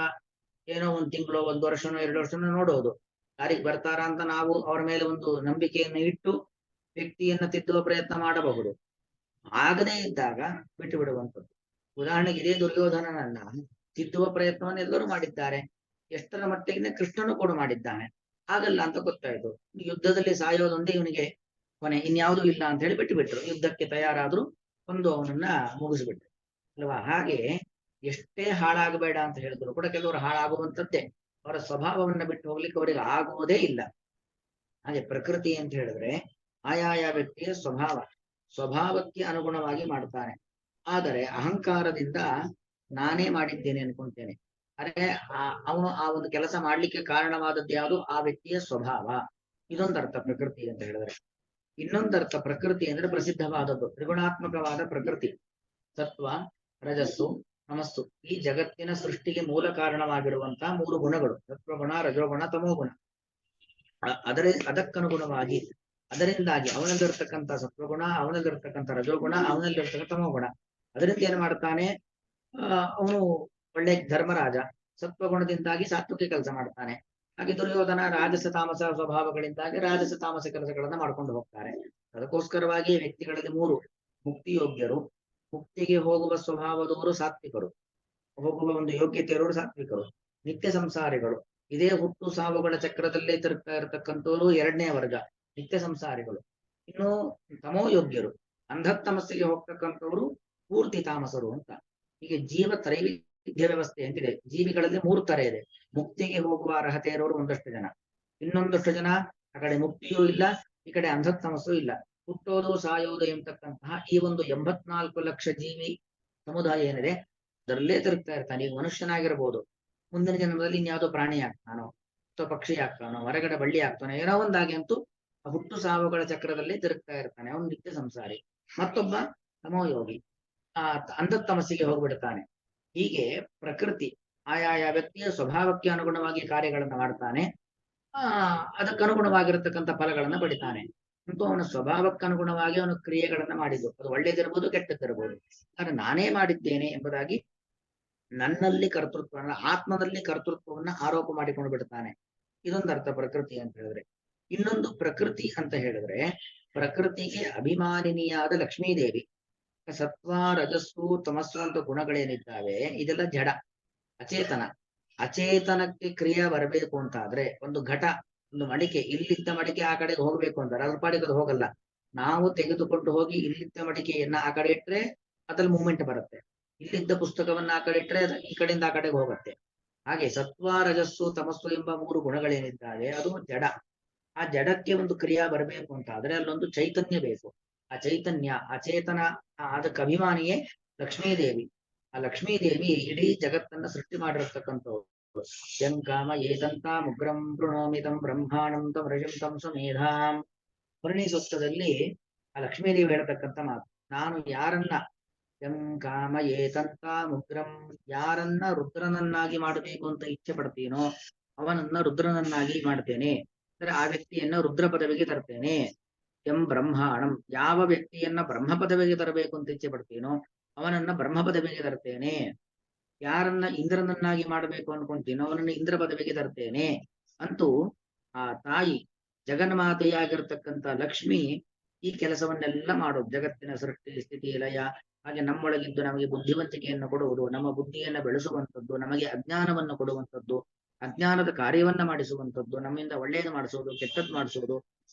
ಏನೋ 1 ತಿಂಗಳು, 1 ವರ್ಷನೋ 2 ವರ್ಷನೋ ನೋಡೋದು, ದಾರಿಗೆ ಬರ್ತಾರ ಅಂತ ನಾವು ಅವರ ಮೇಲೆ ಒಂದು ನಂಬಿಕೆಯನ್ನು ಇಟ್ಟು ವ್ಯಕ್ತಿಯನ್ನ ತಿದ್ದುವ ಪ್ರಯತ್ನ ಮಾಡಬಹುದು. ಆಗದೇ ಇದ್ದಾಗ ಬಿಟ್ಟು ಬಿಡುವಂಥದ್ದು. ಉದಾಹರಣೆಗೆ ಇದೇ ದುರ್ಯೋಧನನನ್ನ ತಿದ್ದುವ ಪ್ರಯತ್ನವನ್ನು ಎಲ್ಲರೂ ಮಾಡಿದ್ದಾರೆ. ಎಷ್ಟರ ಮಟ್ಟಿಗೆ ಕೃಷ್ಣನು ಕೂಡ ಮಾಡಿದ್ದಾನೆ. ಆಗಲ್ಲ ಅಂತ ಗೊತ್ತಾಯ್ತು. ಯುದ್ಧದಲ್ಲಿ ಸಾಯೋದೊಂದೇ ಇವನಿಗೆ ಕೊನೆ, ಇನ್ಯಾವುದೂ ಇಲ್ಲ ಅಂತ ಹೇಳಿ ಬಿಟ್ಟು ಬಿಟ್ರು. ಯುದ್ಧಕ್ಕೆ ತಯಾರಾದ್ರೂ ಒಂದು ಅವನನ್ನ ಮುಗಿಸ್ಬಿಟ್ರು ಅಲ್ವಾ. ಹಾಗೆ ಎಷ್ಟೇ ಹಾಳಾಗಬೇಡ ಅಂತ ಹೇಳಿದ್ರು ಕೂಡ ಕೆಲವರು ಹಾಳಾಗುವಂಥದ್ದೇ. ಅವರ ಸ್ವಭಾವವನ್ನ ಬಿಟ್ಟು ಹೋಗ್ಲಿಕ್ಕೆ ಅವರಿಗೆ ಆಗುವುದೇ ಇಲ್ಲ. ಹಾಗೆ ಪ್ರಕೃತಿ ಅಂತ ಹೇಳಿದ್ರೆ ಆಯಾಯ ವ್ಯಕ್ತಿಯ ಸ್ವಭಾವಕ್ಕೆ ಅನುಗುಣವಾಗಿ ಮಾಡ್ತಾನೆ. ಆದರೆ ಅಹಂಕಾರದಿಂದ ನಾನೇ ಮಾಡಿದ್ದೇನೆ ಅನ್ಕೊಂತೇನೆ. ಅರೆ ಅವನು ಆ ಒಂದು ಕೆಲಸ ಮಾಡ್ಲಿಕ್ಕೆ ಕಾರಣವಾದದ್ದು ಯಾವುದು? ಆ ವ್ಯಕ್ತಿಯ ಸ್ವಭಾವ. ಇದೊಂದರ್ಥ ಪ್ರಕೃತಿ ಅಂತ ಹೇಳಿದ್ರೆ. ಇನ್ನೊಂದರ್ಥ ಪ್ರಕೃತಿ ಅಂದ್ರೆ ಪ್ರಸಿದ್ಧವಾದದ್ದು ತ್ರಿಗುಣಾತ್ಮಕವಾದ ಪ್ರಕೃತಿ. ಸತ್ವ, ರಜಸ್ಸು, ತಮಸ್ಸು, ಈ ಜಗತ್ತಿನ ಸೃಷ್ಟಿಗೆ ಮೂಲ ಕಾರಣವಾಗಿರುವಂತಹ ಮೂರು ಗುಣಗಳು, ಸತ್ವಗುಣ, ರಜೋಗುಣ, ತಮೋಗುಣ. ಅದಕ್ಕನುಗುಣವಾಗಿ ಅದರಿಂದಾಗಿ ಅವನಲ್ಲಿರ್ತಕ್ಕಂಥ ಸತ್ವಗುಣ, ಅವನಲ್ಲಿರ್ತಕ್ಕಂಥ ರಜೋಗುಣ, ಅವನಲ್ಲಿರ್ತಕ್ಕಂಥ ತಮೋಗುಣ, ಅದರಿಂದ ಏನ್ ಮಾಡ್ತಾನೆ? ಅವನು ಒಳ್ಳೆ ಧರ್ಮರಾಜ. ಸತ್ವಗುಣದಿಂದಾಗಿ ಸಾತ್ವಿಕ ಕೆಲಸ ಮಾಡ್ತಾನೆ. ಹಾಗೆ ದುರ್ಯೋಧನ ರಾಜಸ ತಾಮಸ ಸ್ವಭಾವಗಳಿಂದಾಗಿ ರಾಜಸ ತಾಮಸ ಕೆಲಸಗಳನ್ನ ಮಾಡ್ಕೊಂಡು ಹೋಗ್ತಾರೆ. ಅದಕ್ಕೋಸ್ಕರವಾಗಿ ವ್ಯಕ್ತಿಗಳಲ್ಲಿ ಮೂರು: ಮುಕ್ತಿಯೋಗ್ಯರು, ಮುಕ್ತಿಗೆ ಹೋಗುವ ಸ್ವಭಾವದವರು ಸಾತ್ವಿಕರು, ಹೋಗುವ ಒಂದು ಯೋಗ್ಯತೆ ಇರೋರು ಸಾತ್ವಿಕರು. ನಿತ್ಯ ಸಂಸಾರಿಗಳು, ಇದೇ ಹುಟ್ಟು ಸಾವುಗಳ ಚಕ್ರದಲ್ಲೇ ತಿರುಗ್ತಾ ಇರತಕ್ಕಂಥವ್ರು ಎರಡನೇ ವರ್ಗ, ನಿತ್ಯ ಸಂಸಾರಿಗಳು. ಇನ್ನು ತಮೋಯೋಗ್ಯರು, ಅಂಧತಮಸ್ಸಿಗೆ ಹೋಗ್ತಕ್ಕಂಥವ್ರು ಪೂರ್ತಿ ತಾಮಸರು ಅಂತ. ಹೀಗೆ ಜೀವ ತ್ರೈವಿಧ್ಯ ವ್ಯವಸ್ಥೆ ಅಂತಿದೆ. ಜೀವಿಗಳಲ್ಲಿ ಮೂರು ತರ ಇದೆ. ಮುಕ್ತಿಗೆ ಹೋಗುವ ಅರ್ಹತೆ ಇರೋರು ಒಂದಷ್ಟು ಜನ, ಇನ್ನೊಂದಷ್ಟು ಜನ ಆ ಕಡೆ ಮುಕ್ತಿಯೂ ಇಲ್ಲ, ಈ ಕಡೆ ಅಂಧತಮಸ್ಸೂ ಇಲ್ಲ. ಹುಟ್ಟೋದು ಸಾಯೋದು ಎಂಬತಕ್ಕಂತಹ ಈ ಒಂದು 84 ಲಕ್ಷ ಜೀವಿ ಸಮುದಾಯ ಏನಿದೆ ಅದರಲ್ಲೇ ತಿರುಗ್ತಾ ಇರ್ತಾನೆ. ಈಗ ಮನುಷ್ಯನಾಗಿರ್ಬೋದು, ಮುಂದಿನ ಜನ್ಮದಲ್ಲಿ ಇನ್ಯಾವುದೋ ಪ್ರಾಣಿ ಆಗ್ತಾನೋ ಅಥವಾ ಪಕ್ಷಿ ಆಗ್ತಾನೋ, ಹೊರಗಡೆ ಬಳ್ಳಿ ಆಗ್ತಾನೋ, ಏನೋ ಒಂದಾಗಿ ಅಂತೂ ಹುಟ್ಟು ಸಾವುಗಳ ಚಕ್ರದಲ್ಲೇ ತಿರುಗ್ತಾ ಇರ್ತಾನೆ. ಅವನು ನಿತ್ಯ ಸಂಸಾರಿ. ಮತ್ತೊಬ್ಬ ತಮೋಯೋಗಿ, ಅಂಧತಮಸ್ಸಿಗೆ ಹೋಗ್ಬಿಡ್ತಾನೆ. ಹೀಗೆ ಪ್ರಕೃತಿ ಆಯಾಯ ವ್ಯಕ್ತಿಯ ಸ್ವಭಾವಕ್ಕೆ ಅನುಗುಣವಾಗಿ ಕಾರ್ಯಗಳನ್ನ ಮಾಡ್ತಾನೆ. ಅದಕ್ಕನುಗುಣವಾಗಿರತಕ್ಕಂಥ ಫಲಗಳನ್ನ ಪಡಿತಾನೆ. ಅಂತೂ ಅವನ ಸ್ವಭಾವಕ್ಕನುಗುಣವಾಗಿ ಅವನು ಕ್ರಿಯೆಗಳನ್ನ ಮಾಡಿದ್ದು, ಅದು ಒಳ್ಳೇದಿರ್ಬೋದು ಕೆಟ್ಟದ್ದಿರ್ಬೋದು. ಆದರೆ ನಾನೇ ಮಾಡಿದ್ದೇನೆ ಎಂಬುದಾಗಿ ನನ್ನಲ್ಲಿ ಕರ್ತೃತ್ವ, ಆತ್ಮದಲ್ಲಿ ಕರ್ತೃತ್ವವನ್ನ ಆರೋಪ ಮಾಡಿಕೊಂಡು ಬಿಡ್ತಾನೆ. ಇದೊಂದು ಅರ್ಥ ಪ್ರಕೃತಿ ಅಂತ ಹೇಳಿದ್ರೆ. ಇನ್ನೊಂದು ಪ್ರಕೃತಿ ಅಂತ ಹೇಳಿದ್ರೆ ಪ್ರಕೃತಿಗೆ ಅಭಿಮಾನಿನಿಯಾದ ಲಕ್ಷ್ಮೀದೇವಿ. ಸತ್ವ, ರಜಸ್ಸು, ತಮಸ್ಸು ಅಂತ ಗುಣಗಳೇನಿದ್ದಾವೆ ಇದೆಲ್ಲ ಜಡ, ಅಚೇತನ. ಅಚೇತನಕ್ಕೆ ಕ್ರಿಯೆ ಬರಬೇಕು ಅಂತ ಆದ್ರೆ ಒಂದು ಘಟ, ಒಂದು ಮಡಿಕೆ, ಇಲ್ಲಿದ್ದ ಮಡಿಕೆ ಆ ಕಡೆಗೆ ಹೋಗ್ಬೇಕು ಅಂತಾರೆ, ಅದ್ರ ಪಾಡಿಗೆ ಅದು ಹೋಗಲ್ಲ. ನಾವು ತೆಗೆದುಕೊಂಡು ಹೋಗಿ ಇಲ್ಲಿದ್ದ ಮಡಿಕೆಯನ್ನ ಆ ಕಡೆ ಇಟ್ರೆ ಅದ್ರಲ್ಲಿ ಮೂವ್ಮೆಂಟ್ ಬರುತ್ತೆ. ಇಲ್ಲಿದ್ದ ಪುಸ್ತಕವನ್ನ ಆ ಕಡೆ ಇಟ್ರೆ ಈ ಕಡೆಯಿಂದ ಆ ಕಡೆಗೆ ಹೋಗುತ್ತೆ. ಹಾಗೆ ಸತ್ವ, ರಜಸ್ಸು, ತಮಸ್ಸು ಎಂಬ ಮೂರು ಗುಣಗಳೇನಿದ್ದಾವೆ ಅದು ಜಡ. ಆ ಜಡಕ್ಕೆ ಒಂದು ಕ್ರಿಯಾ ಬರಬೇಕು ಅಂತ ಆದ್ರೆ ಅಲ್ಲೊಂದು ಚೈತನ್ಯ ಬೇಕು. ಆ ಚೈತನ್ಯ ಅಚೇತನ, ಅದಕ್ಕೆ ಅಭಿಮಾನಿಯೇ ಲಕ್ಷ್ಮೀದೇವಿ. ಆ ಲಕ್ಷ್ಮೀದೇವಿ ಇಡೀ ಜಗತ್ತನ್ನ ಸೃಷ್ಟಿ ಮಾಡಿರತಕ್ಕಂಥವ್ರು. ಯಂಕಾಮ ಏತಂತ ಮುಗ್ರಂ ಪ್ರಣೋಮಿತಂ ಬ್ರಹ್ಮಾಣಂ ತಂ ರಜಂತಂ ಸುಮೇಧಾಂ. ವರ್ಣಿ ಸೂಕ್ತದಲ್ಲಿ ಆ ಲಕ್ಷ್ಮೀದೇವಿ ಹೇಳತಕ್ಕಂಥ ಮಾತು, ನಾನು ಯಾರನ್ನ ಯಂಕಾಮ ಏತಂತ ಮುಗ್ರಂ, ಯಾರನ್ನ ರುದ್ರನನ್ನಾಗಿ ಮಾಡಬೇಕು ಅಂತ ಇಚ್ಛೆ ಪಡ್ತೀನೋ ಅವನನ್ನ ರುದ್ರನನ್ನಾಗಿ ಮಾಡ್ತೇನೆ. ಅಂದ್ರೆ ಆ ವ್ಯಕ್ತಿಯನ್ನ ರುದ್ರ ಪದವಿಗೆ ತರ್ತೇನೆ. ಎಂ ಬ್ರಹ್ಮಾಣಂ, ಯಾವ ವ್ಯಕ್ತಿಯನ್ನ ಬ್ರಹ್ಮ ಪದವಿಗೆ ತರಬೇಕು ಅಂತ ಇಚ್ಛೆ ಪಡ್ತೀನೋ ಅವನನ್ನ ಬ್ರಹ್ಮ ಪದವಿಗೆ ತರ್ತೇನೆ. ಯಾರನ್ನ ಇಂದ್ರನನ್ನಾಗಿ ಮಾಡಬೇಕು ಅನ್ಕೊಂತೀನೋ ಅವನನ್ನ ಇಂದ್ರ ಪದವಿಗೆ ತರ್ತೇನೆ. ಅಂತೂ ಆ ತಾಯಿ ಜಗನ್ಮಾತೆಯಾಗಿರ್ತಕ್ಕಂಥ ಲಕ್ಷ್ಮಿ ಈ ಕೆಲಸವನ್ನೆಲ್ಲ ಮಾಡೋದು. ಜಗತ್ತಿನ ಸೃಷ್ಟಿ, ಸ್ಥಿತಿ, ಲಯ, ಹಾಗೆ ನಮ್ಮೊಳಗಿದ್ದು ನಮಗೆ ಬುದ್ಧಿವಂತಿಕೆಯನ್ನು ಕೊಡುವುದು, ನಮ್ಮ ಬುದ್ಧಿಯನ್ನ ಬೆಳೆಸುವಂಥದ್ದು, ನಮಗೆ ಅಜ್ಞಾನವನ್ನು ಕೊಡುವಂಥದ್ದು, ಅಜ್ಞಾನದ ಕಾರ್ಯವನ್ನ ಮಾಡಿಸುವಂಥದ್ದು, ನಮ್ಮಿಂದ ಒಳ್ಳೆಯದು ಮಾಡಿಸುವುದು, ಕೆಟ್ಟದ್ದು ಮಾಡಿಸುವುದು,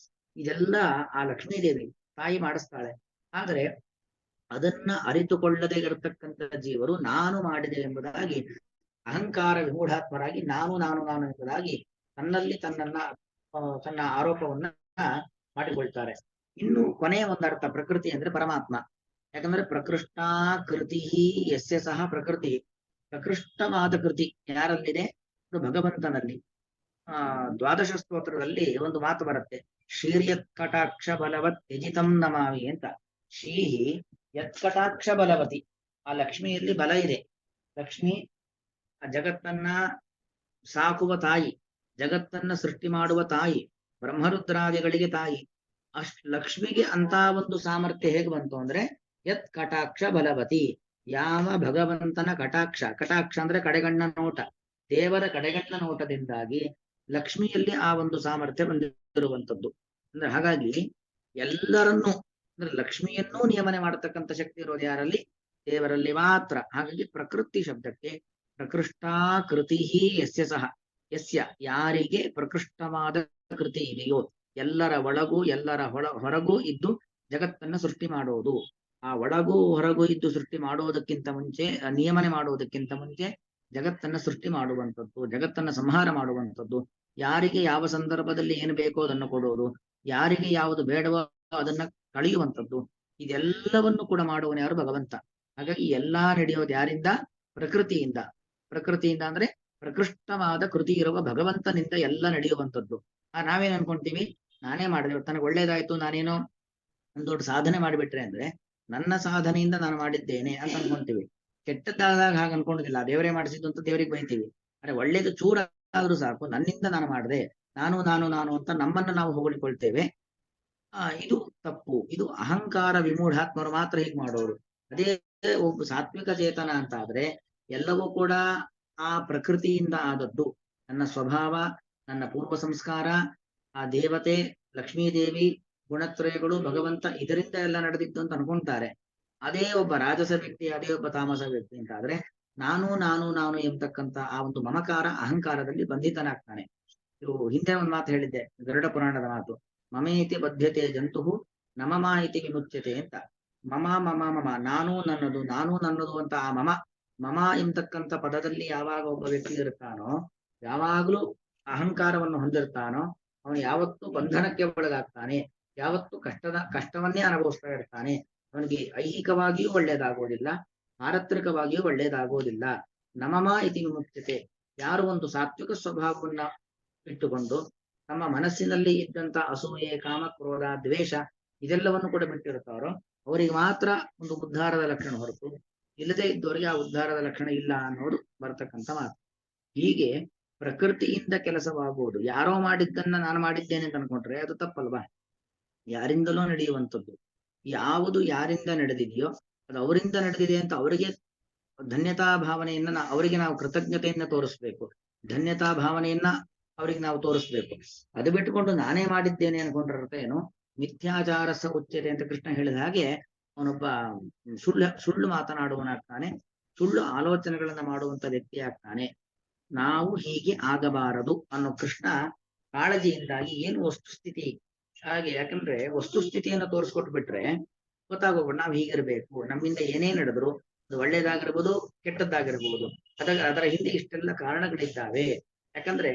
ಇದೆಲ್ಲ ಆ ಲಕ್ಷ್ಮೀದೇವಿ ತಾಯಿ ಮಾಡಿಸ್ತಾಳೆ. ಆದರೆ ಅದನ್ನ ಅರಿತುಕೊಳ್ಳದೆ ಇರತಕ್ಕಂಥ ಜೀವರು ನಾನು ಮಾಡಿದೆ ಎಂಬುದಾಗಿ ಅಹಂಕಾರ ವಿಮೂಢಾತ್ಮರಾಗಿ ನಾನು ನಾನು ನಾನು ಎಂಬುದಾಗಿ ತನ್ನಲ್ಲಿ ತನ್ನ ಆರೋಪವನ್ನ ಮಾಡಿಕೊಳ್ತಾರೆ. ಇನ್ನು ಕೊನೆಯ ಒಂದರ್ಥ ಪ್ರಕೃತಿ ಅಂದ್ರೆ ಪರಮಾತ್ಮ. ಯಾಕಂದ್ರೆ ಪ್ರಕೃಷ್ಟ ಕೃತಿ ಯಸ್ಯ ಸಹ ಪ್ರಕೃತಿ. ಪ್ರಕೃಷ್ಟವಾದ ಕೃತಿ ಯಾರಲ್ಲಿದೆ? ಭಗವಂತನಲ್ಲಿ. ದ್ವಾದಶ ಸ್ತೋತ್ರದಲ್ಲಿ ಒಂದು ಮಾತು ಬರುತ್ತೆ, ಶ್ರೀರ್ಯತ್ಕಟಾಕ್ಷ ಬಲವತ್ ತ್ಯಜಿತಂ ನಮಾಮಿ ಅಂತ. ಶ್ರೀಹಿ ಯತ್ಕಟಾಕ್ಷ ಬಲವತಿ, ಆ ಲಕ್ಷ್ಮಿಯಲ್ಲಿ ಬಲ ಇದೆ. ಲಕ್ಷ್ಮಿ ಆ ಜಗತ್ತನ್ನ ಸಾಕುವ ತಾಯಿ, ಜಗತ್ತನ್ನ ಸೃಷ್ಟಿ ಮಾಡುವ ತಾಯಿ, ಬ್ರಹ್ಮರುದ್ರಾದಿಗಳಿಗೆ ತಾಯಿ. ಲಕ್ಷ್ಮಿಗೆ ಅಂತ ಒಂದು ಸಾಮರ್ಥ್ಯ ಹೇಗೆ ಬಂತು ಅಂದ್ರೆ ಯತ್ ಕಟಾಕ್ಷ ಬಲವತಿ, ಯಾವ ಭಗವಂತನ ಕಟಾಕ್ಷ, ಕಟಾಕ್ಷ ಅಂದ್ರೆ ಕಡೆಗಣ್ಣ ನೋಟ, ದೇವರ ಕಡೆಗಣ್ಣ ನೋಟದಿಂದಾಗಿ ಲಕ್ಷ್ಮಿಯಲ್ಲಿ ಆ ಒಂದು ಸಾಮರ್ಥ್ಯ ಬಂದಿರುವಂಥದ್ದು. ಅಂದ್ರೆ ಹಾಗಾಗಿ ಎಲ್ಲರನ್ನೂ ಅಂದ್ರೆ ಲಕ್ಷ್ಮಿಯನ್ನೂ ನಿಯಮನೆ ಮಾಡತಕ್ಕಂಥ ಶಕ್ತಿ ಇರೋದು ಯಾರಲ್ಲಿ? ದೇವರಲ್ಲಿ ಮಾತ್ರ. ಹಾಗಾಗಿ ಪ್ರಕೃತಿ ಶಬ್ದಕ್ಕೆ ಪ್ರಕೃಷ್ಟಾ ಕೃತಿ ಯಸ್ಯ ಸಹ, ಯಸ್ಯ ಯಾರಿಗೆ ಪ್ರಕೃಷ್ಟವಾದ ಕೃತಿ ಇದೆಯೋ, ಎಲ್ಲರ ಒಳಗೂ ಎಲ್ಲರ ಹೊರಗೂ ಇದ್ದು ಜಗತ್ತನ್ನ ಸೃಷ್ಟಿ ಮಾಡೋದು. ಆ ಒಳಗೂ ಹೊರಗೂ ಇದ್ದು ಸೃಷ್ಟಿ ಮಾಡೋದಕ್ಕಿಂತ ಮುಂಚೆ, ನಿಯಮನೆ ಮಾಡುವುದಕ್ಕಿಂತ ಮುಂಚೆ ಜಗತ್ತನ್ನ ಸೃಷ್ಟಿ ಮಾಡುವಂಥದ್ದು, ಜಗತ್ತನ್ನ ಸಂಹಾರ ಮಾಡುವಂಥದ್ದು, ಯಾರಿಗೆ ಯಾವ ಸಂದರ್ಭದಲ್ಲಿ ಏನು ಬೇಕೋ ಅದನ್ನು ಕೊಡೋದು, ಯಾರಿಗೆ ಯಾವುದು ಬೇಡವೋ ಅದನ್ನ ಕಳೆಯುವಂಥದ್ದು, ಇದೆಲ್ಲವನ್ನು ಕೂಡ ಮಾಡುವನು ಯಾರು? ಭಗವಂತ. ಹಾಗಾಗಿ ಎಲ್ಲಾ ನಡೆಯೋದು ಯಾರಿಂದ? ಪ್ರಕೃತಿಯಿಂದ. ಪ್ರಕೃತಿಯಿಂದ ಅಂದ್ರೆ ಪ್ರಕೃಷ್ಟವಾದ ಕೃತಿ ಇರುವ ಭಗವಂತನಿಂದ ಎಲ್ಲ ನಡೆಯುವಂಥದ್ದು. ನಾವೇನ್ ಅನ್ಕೊಂತೀವಿ? ನಾನೇ ಮಾಡಿದೆ, ತನಗೆ ಒಳ್ಳೇದಾಯ್ತು, ನಾನೇನೋ ಒಂದು ದೊಡ್ಡ ಸಾಧನೆ ಮಾಡಿಬಿಟ್ರೆ ಅಂದ್ರೆ ನನ್ನ ಸಾಧನೆಯಿಂದ ನಾನು ಮಾಡಿದ್ದೇನೆ ಅಂತ ಅನ್ಕೊಂತೀವಿ. ಕೆಟ್ಟದ್ದಾದಾಗ ಹಾಗೆ ಅನ್ಕೊಂಡಿಲ್ಲ, ದೇವರೇ ಮಾಡಿಸಿದ್ದು ಅಂತ ದೇವರಿಗೆ ಬೈತೀವಿ. ಅರೆ ಒಳ್ಳೇದು ಚೂರ ಆದ್ರೂ ಸಾಕು, ನನ್ನಿಂದ ನಾನು ಮಾಡಿದೆ, ನಾನು ನಾನು ನಾನು ಅಂತ ನಮ್ಮನ್ನು ನಾವು ಹೊಗಳಿಕೊಳ್ತೇವೆ. ಇದು ತಪ್ಪು. ಇದು ಅಹಂಕಾರ ವಿಮೂಢಾತ್ಮರು ಮಾತ್ರ ಹೀಗೆ ಮಾಡೋರು. ಅದೇ ಒಬ್ಬ ಸಾತ್ವಿಕ ಚೇತನ ಅಂತ ಆದ್ರೆ ಎಲ್ಲವೂ ಕೂಡ ಆ ಪ್ರಕೃತಿಯಿಂದ ಆದದ್ದು. ನನ್ನ ಸ್ವಭಾವ, ನನ್ನ ಪೂರ್ವ ಸಂಸ್ಕಾರ, ಆ ದೇವತೆ ಲಕ್ಷ್ಮೀದೇವಿ, ಗುಣತ್ರಯಗಳು, ಭಗವಂತ, ಇದರಿಂದ ಎಲ್ಲ ನಡೆದಿದ್ದು ಅಂತ ಅನ್ಕೊಂತಾರೆ. ಅದೇ ಒಬ್ಬ ರಾಜಸ ವ್ಯಕ್ತಿ, ಅದೇ ಒಬ್ಬ ತಾಮಸ ವ್ಯಕ್ತಿ ಅಂತ ಆದ್ರೆ ನಾನು ನಾನು ನಾನು ಎಂಬತಕ್ಕಂತ ಆ ಒಂದು ಮಮಕಾರ ಅಹಂಕಾರದಲ್ಲಿ ಬಂಧಿತನಾಗ್ತಾನೆ. ಇದು ಹಿಂದೆ ಒಂದು ಮಾತು ಹೇಳಿದ್ದೆ, ಗರುಡ ಪುರಾಣದ ಮಾತು, ಮಮೇತಿ ಬದ್ಧತೆ ಜಂತು ನಮಮ ಇತಿ ವಿಮುಚ್ಯತೆ ಅಂತ. ಮಮ ಮಮ ಮಮ, ನಾನು ನನ್ನದು, ನಾನು ನನ್ನದು ಅಂತ ಆ ಮಮ ಎಂಬತಕ್ಕಂಥ ಪದದಲ್ಲಿ ಯಾವಾಗ ಒಬ್ಬ ವ್ಯಕ್ತಿ ಇರ್ತಾನೋ, ಯಾವಾಗ್ಲೂ ಅಹಂಕಾರವನ್ನು ಹೊಂದಿರ್ತಾನೋ, ಅವನು ಯಾವತ್ತೂ ಬಂಧನಕ್ಕೆ ಒಳಗಾಗ್ತಾನೆ, ಯಾವತ್ತೂ ಕಷ್ಟವನ್ನೇ ಅನುಭವಿಸ್ತಾ ಇರ್ತಾನೆ. ಅವನಿಗೆ ಐಹಿಕವಾಗಿಯೂ ಒಳ್ಳೇದಾಗೋದಿಲ್ಲ, ಪಾರತ್ರಿಕವಾಗಿಯೂ ಒಳ್ಳೇದಾಗೋದಿಲ್ಲ. ನಮಮ ಇತಿ ವಿಮುಚ್ಯತೆ. ಯಾರು ಒಂದು ಸಾತ್ವಿಕ ಸ್ವಭಾವವನ್ನ ಇಟ್ಟುಕೊಂಡು ತಮ್ಮ ಮನಸ್ಸಿನಲ್ಲಿ ಇದ್ದಂತ ಅಸೂಯೆ, ಕಾಮ, ಕ್ರೋಧ, ದ್ವೇಷ ಇದೆಲ್ಲವನ್ನು ಕೂಡ ಬಿಟ್ಟಿರ್ತಾರೋ ಅವರಿಗೆ ಮಾತ್ರ ಒಂದು ಉದ್ಧಾರದ ಲಕ್ಷಣ ಹೊರತು ಇಲ್ಲದೆ ಇದ್ದವರಿಗೆ ಆ ಉದ್ಧಾರದ ಲಕ್ಷಣ ಇಲ್ಲ ಅನ್ನೋದು ಬರ್ತಕ್ಕಂಥ ಮಾತು. ಹೀಗೆ ಪ್ರಕೃತಿಯಿಂದ ಕೆಲಸವಾಗುವುದು. ಯಾರೋ ಮಾಡಿದ್ದನ್ನ ನಾನು ಮಾಡಿದ್ದೇನೆ ಅಂತ ಅನ್ಕೊಂಡ್ರೆ ಅದು ತಪ್ಪಲ್ವಾ? ಯಾರಿಂದಲೂ ನಡೆಯುವಂಥದ್ದು. ಯಾವುದು ಯಾರಿಂದ ನಡೆದಿದೆಯೋ ಅದು ಅವರಿಂದ ನಡೆದಿದೆ ಅಂತ ಅವರಿಗೆ ಧನ್ಯತಾ ಭಾವನೆಯನ್ನ ಅವರಿಗೆ ನಾವು ಕೃತಜ್ಞತೆಯನ್ನ ತೋರಿಸ್ಬೇಕು, ಧನ್ಯತಾ ಭಾವನೆಯನ್ನ ಅವರಿಗೆ ನಾವು ತೋರಿಸ್ಬೇಕು. ಅದು ಬಿಟ್ಟುಕೊಂಡು ನಾನೇ ಮಾಡಿದ್ದೇನೆ ಅನ್ಕೊಂಡ್ರೆ ಏನು? ಮಿಥ್ಯಾಚಾರ ಸ ಉಚ್ಯತೆ ಅಂತ ಕೃಷ್ಣ ಹೇಳಿದ ಹಾಗೆ ಅವನೊಬ್ಬ ಸುಳ್ಳು ಮಾತನಾಡುವನಾಗ್ತಾನೆ, ಸುಳ್ಳು ಆಲೋಚನೆಗಳನ್ನ ಮಾಡುವಂತ ವ್ಯಕ್ತಿ ಆಗ್ತಾನೆ. ನಾವು ಹೀಗೆ ಆಗಬಾರದು ಅನ್ನೋ ಕೃಷ್ಣ ಕಾಳಜಿಯಿಂದಾಗಿ ಏನು ವಸ್ತುಸ್ಥಿತಿ ಹಾಗೆ, ಯಾಕಂದ್ರೆ ವಸ್ತುಸ್ಥಿತಿಯನ್ನ ತೋರಿಸ್ಕೊಟ್ಟು ಬಿಟ್ರೆ ಗೊತ್ತಾಗೋಗ್ಬಿಟ್ಟು ನಾವು ಹೀಗಿರ್ಬೇಕು, ನಮ್ಮಿಂದ ಏನೇ ನಡೆದ್ರು ಅದು ಒಳ್ಳೇದಾಗಿರ್ಬೋದು, ಕೆಟ್ಟದ್ದಾಗಿರ್ಬೋದು, ಅದರ ಹಿಂದೆ ಇಷ್ಟೆಲ್ಲ ಕಾರಣಗಳಿದ್ದಾವೆ. ಯಾಕಂದ್ರೆ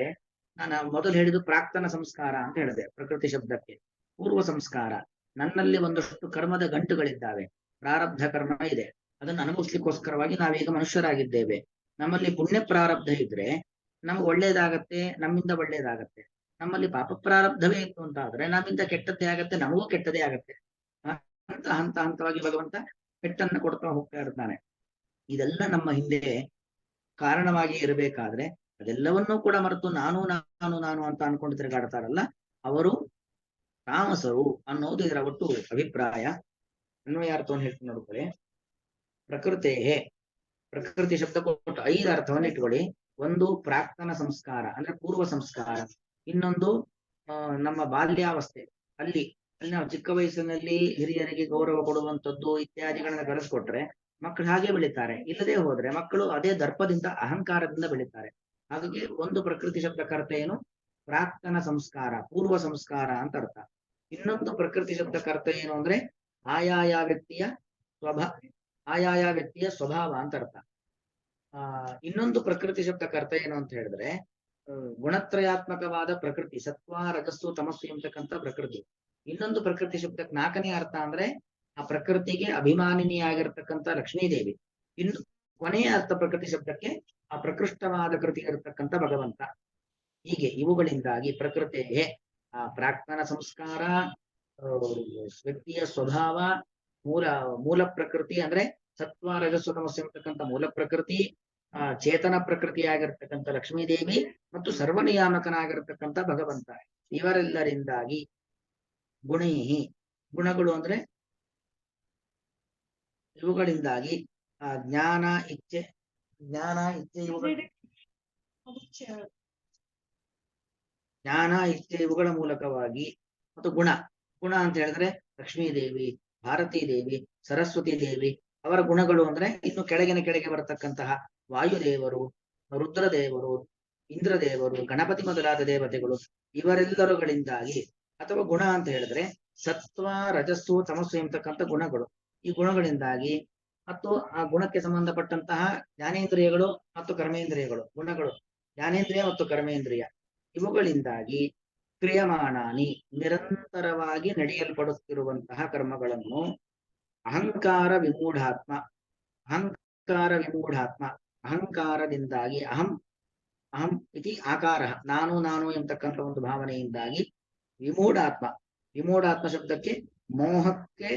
ನಾನು ಮೊದಲು ಹೇಳಿದ್ದು ಪ್ರಾಕ್ತನ ಸಂಸ್ಕಾರ ಅಂತ ಹೇಳಿದೆ ಪ್ರಕೃತಿ ಶಬ್ದಕ್ಕೆ. ಪೂರ್ವ ಸಂಸ್ಕಾರ, ನನ್ನಲ್ಲಿ ಒಂದಷ್ಟು ಕರ್ಮದ ಗಂಟುಗಳಿದ್ದಾವೆ, ಪ್ರಾರಬ್ಧ ಕರ್ಮ ಇದೆ, ಅದನ್ನು ಅನುಭವಿಸ್ಲಿಕ್ಕೋಸ್ಕರವಾಗಿ ನಾವೀಗ ಮನುಷ್ಯರಾಗಿದ್ದೇವೆ. ನಮ್ಮಲ್ಲಿ ಪುಣ್ಯ ಪ್ರಾರಬ್ಧ ಇದ್ರೆ ನಮ್ಗೆ ಒಳ್ಳೇದಾಗತ್ತೆ, ನಮ್ಮಿಂದ ಒಳ್ಳೇದಾಗತ್ತೆ. ನಮ್ಮಲ್ಲಿ ಪಾಪ ಪ್ರಾರಬ್ಧವೇ ಇತ್ತು ಅಂತ ಆದ್ರೆ ನಮ್ಮಿಂದ ಕೆಟ್ಟದ್ದೇ ಆಗತ್ತೆ, ನಮಗೂ ಕೆಟ್ಟದೇ ಆಗತ್ತೆ. ಹಂತವಾಗಿ ಭಗವಂತ ಪೆಟ್ಟನ್ನು ಕೊಡ್ತಾ ಹೋಗ್ತಾ ಇರ್ತಾನೆ. ಇದೆಲ್ಲ ನಮ್ಮ ಹಿಂದೆ ಕಾರಣವಾಗಿ ಇರಬೇಕಾದ್ರೆ ಅದೆಲ್ಲವನ್ನೂ ಕೂಡ ಮರೆತು ನಾನು ನಾನು ನಾನು ಅಂತ ಅನ್ಕೊಂಡು ತಿರುಗಾಡ್ತಾರಲ್ಲ ಅವರು ತಾಮಸರು ಅನ್ನೋದು ಇದರ ಒಟ್ಟು ಅಭಿಪ್ರಾಯ. ಅನ್ವಯಾರ್ಥವನ್ನು ಹೇಳ್ತೀನಿ ನೋಡ್ಕೊಳ್ಳಿ. ಪ್ರಕೃತಿ ಶಬ್ದ ಕೊಟ್ಟು 5 ಅರ್ಥವನ್ನು ಇಟ್ಕೊಳ್ಳಿ. ಒಂದು ಪ್ರಾಕ್ತನ ಸಂಸ್ಕಾರ ಅಂದ್ರೆ ಪೂರ್ವ ಸಂಸ್ಕಾರ, ಇನ್ನೊಂದು ನಮ್ಮ ಬಾಲ್ಯಾವಸ್ಥೆ, ಅಲ್ಲಿ ನಾವು ಚಿಕ್ಕ ವಯಸ್ಸಿನಲ್ಲಿ ಹಿರಿಯರಿಗೆ ಗೌರವ ಕೊಡುವಂಥದ್ದು ಇತ್ಯಾದಿಗಳನ್ನ ಬೆಳೆಸ್ಕೊಟ್ರೆ ಮಕ್ಕಳು ಹಾಗೆ ಬೆಳೀತಾರೆ. ಇಲ್ಲದೆ ಹೋದ್ರೆ ಮಕ್ಕಳು ಅದೇ ದರ್ಪದಿಂದ ಅಹಂಕಾರದಿಂದ ಬೆಳೀತಾರೆ. ಹಾಗಾಗಿ ಒಂದು ಪ್ರಕೃತಿ ಶಬ್ದಕ್ಕರ್ಥ ಏನು? ಪ್ರಾಕ್ತನ ಸಂಸ್ಕಾರ, ಪೂರ್ವ ಸಂಸ್ಕಾರ ಅಂತ ಅರ್ಥ. ಇನ್ನೊಂದು ಪ್ರಕೃತಿ ಶಬ್ದಕ್ಕರ್ಥ ಏನು ಅಂದ್ರೆ ಆಯಾಯ ವ್ಯಕ್ತಿಯ ಸ್ವಭಾವ ಅಂತ ಅರ್ಥ. ಇನ್ನೊಂದು ಪ್ರಕೃತಿ ಶಬ್ದಕ್ಕರ್ಥ ಏನು ಅಂತ ಹೇಳಿದ್ರೆ ಗುಣತ್ರಯಾತ್ಮಕವಾದ ಪ್ರಕೃತಿ, ಸತ್ವ ರಜಸ್ಸು ತಮಸ್ಸು ಎಂಬತಕ್ಕಂಥ ಪ್ರಕೃತಿ. ಇನ್ನೊಂದು ಪ್ರಕೃತಿ ಶಬ್ದಕ್ಕೆ 4ನೇ ಅರ್ಥ ಅಂದ್ರೆ ಆ ಪ್ರಕೃತಿಗೆ ಅಭಿಮಾನಿನಿಯಾಗಿರ್ತಕ್ಕಂಥ ಲಕ್ಷ್ಮೀದೇವಿ. ಇನ್ನು ಕೊನೆಯ ಅರ್ಥ ಪ್ರಕೃತಿ ಶಬ್ದಕ್ಕೆ ಆ ಪ್ರಕೃಷ್ಟವಾದ ಕೃತಿ ಇರತಕ್ಕಂಥ ಭಗವಂತ. ಹೀಗೆ ಇವುಗಳಿಂದಾಗಿ ಪ್ರಕೃತಿಯೇ ಆ ಪ್ರಾಕ್ತನ ಸಂಸ್ಕಾರ, ವ್ಯಕ್ತಿಯ ಸ್ವಭಾವ, ಮೂಲ ಪ್ರಕೃತಿ ಅಂದ್ರೆ ಸತ್ವ ರಜಸ್ಸು ತಮಸ್ಸು ಎಂಬತಕ್ಕಂಥ ಮೂಲ ಪ್ರಕೃತಿ, ಚೇತನ ಪ್ರಕೃತಿಯಾಗಿರ್ತಕ್ಕಂಥ ಲಕ್ಷ್ಮೀದೇವಿ ಮತ್ತು ಸರ್ವನಿಯಾಮಕನಾಗಿರ್ತಕ್ಕಂಥ ಭಗವಂತ, ಇವರೆಲ್ಲರಿಂದಾಗಿ ಗುಣಗಳು ಅಂದ್ರೆ ಇವುಗಳಿಂದಾಗಿ ಜ್ಞಾನ ಇಚ್ಛೆ ಇವುಗಳ ಮೂಲಕವಾಗಿ ಮತ್ತು ಗುಣ ಅಂತ ಹೇಳಿದ್ರೆ ಲಕ್ಷ್ಮೀದೇವಿ, ಭಾರತೀ ದೇವಿ, ಸರಸ್ವತಿ ದೇವಿ, ಅವರ ಗುಣಗಳು ಅಂದ್ರೆ ಇನ್ನು ಕೆಳಗೆ ಬರತಕ್ಕಂತಹ ವಾಯುದೇವರು, ರುದ್ರದೇವರು, ಇಂದ್ರದೇವರು, ಗಣಪತಿ ಮೊದಲಾದ ದೇವತೆಗಳು ಇವರೆಲ್ಲರುಗಳಿಂದಾಗಿ, ಅಥವಾ ಗುಣ ಅಂತ ಹೇಳಿದ್ರೆ ಸತ್ವ, ರಜಸ್ಸು, ತಮಸ್ಸು ಎಂಬತಕ್ಕಂಥ ಗುಣಗಳು, ಈ ಗುಣಗಳಿಂದಾಗಿ ಮತ್ತು ಆ ಗುಣಕ್ಕೆ ಸಂಬಂಧಪಟ್ಟಂತಹ ಜ್ಞಾನೇಂದ್ರಿಯಗಳು ಮತ್ತು ಕರ್ಮೇಂದ್ರಿಯಗಳು, ಗುಣಗಳು ಜ್ಞಾನೇಂದ್ರಿಯ ಮತ್ತು ಕರ್ಮೇಂದ್ರಿಯ ಇವುಗಳಿಂದಾಗಿ ಕ್ರಿಯಮಾಣಾನಿ ನಿರಂತರವಾಗಿ ನಡೆಯಲ್ಪಡುತ್ತಿರುವಂತಹ ಕರ್ಮಗಳನ್ನು ಅಹಂಕಾರ ವಿಮೂಢಾತ್ಮ, ಅಹಂಕಾರದಿಂದಾಗಿ ಅಹಂ ಅಹಂ ಇತಿ ಆಕಾರ, ನಾನು ಎಂಬತಕ್ಕಂಥ ಒಂದು ಭಾವನೆಯಿಂದಾಗಿ ವಿಮೂಢಾತ್ಮ ಶಬ್ದಕ್ಕೆ ಮೋಹಕ್ಕೆ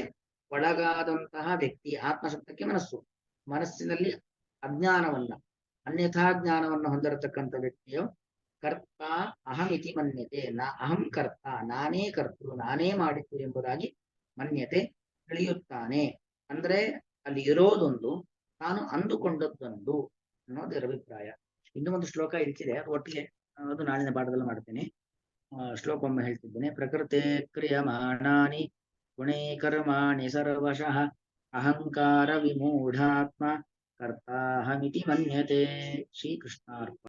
ಒಳಗಾದಂತಹ ವ್ಯಕ್ತಿ, ಆತ್ಮ ಶಬ್ದಕ್ಕೆ ಮನಸ್ಸಿನಲ್ಲಿ ಅಜ್ಞಾನವನ್ನ, ಅನ್ಯಥಾ ಜ್ಞಾನವನ್ನು ಹೊಂದಿರತಕ್ಕಂಥ ವ್ಯಕ್ತಿಯು ಕರ್ತ ಅಹಮಿತಿ ಮನ್ಯತೆ, ಅಹಂ ಕರ್ತ, ನಾನೇ ಕರ್ತೃ, ನಾನೇ ಮಾಡಿತು ಎಂಬುದಾಗಿ ಮನ್ಯತೆ ತಿಳಿಯುತ್ತಾನೆ. ಅಂದ್ರೆ ಅಲ್ಲಿ ಇರೋದೊಂದು, ತಾನು ಅಂದುಕೊಂಡದ್ದೊಂದು ಅನ್ನೋದರ ಅಭಿಪ್ರಾಯ. ಇನ್ನೂ ಒಂದು ಶ್ಲೋಕ ಇರಿಸಿದೆ, ಅದು ಒಟ್ಟಿಗೆ ಅದು ನಾಳಿನ ಪಾಠದಲ್ಲಿ ಮಾಡ್ತೇನೆ. ಶ್ಲೋಕ ಒಮ್ಮೆ ಹೇಳ್ತಿದ್ದೇನೆ. ಪ್ರಕೃತೆ ಕ್ರಿಯಮಾಣಾನಿ ಗುಣೇ ಕರ್ಮಾಣಿ ಸರ್ವಶಃ ಅಹಂಕಾರ ವಿಮೂಢಾತ್ಮ ಕರ್ತಾಹಮಿತಿ ಮನ್ಯತೆ. ಶ್ರೀಕೃಷ್ಣಾರ್ಪಣ.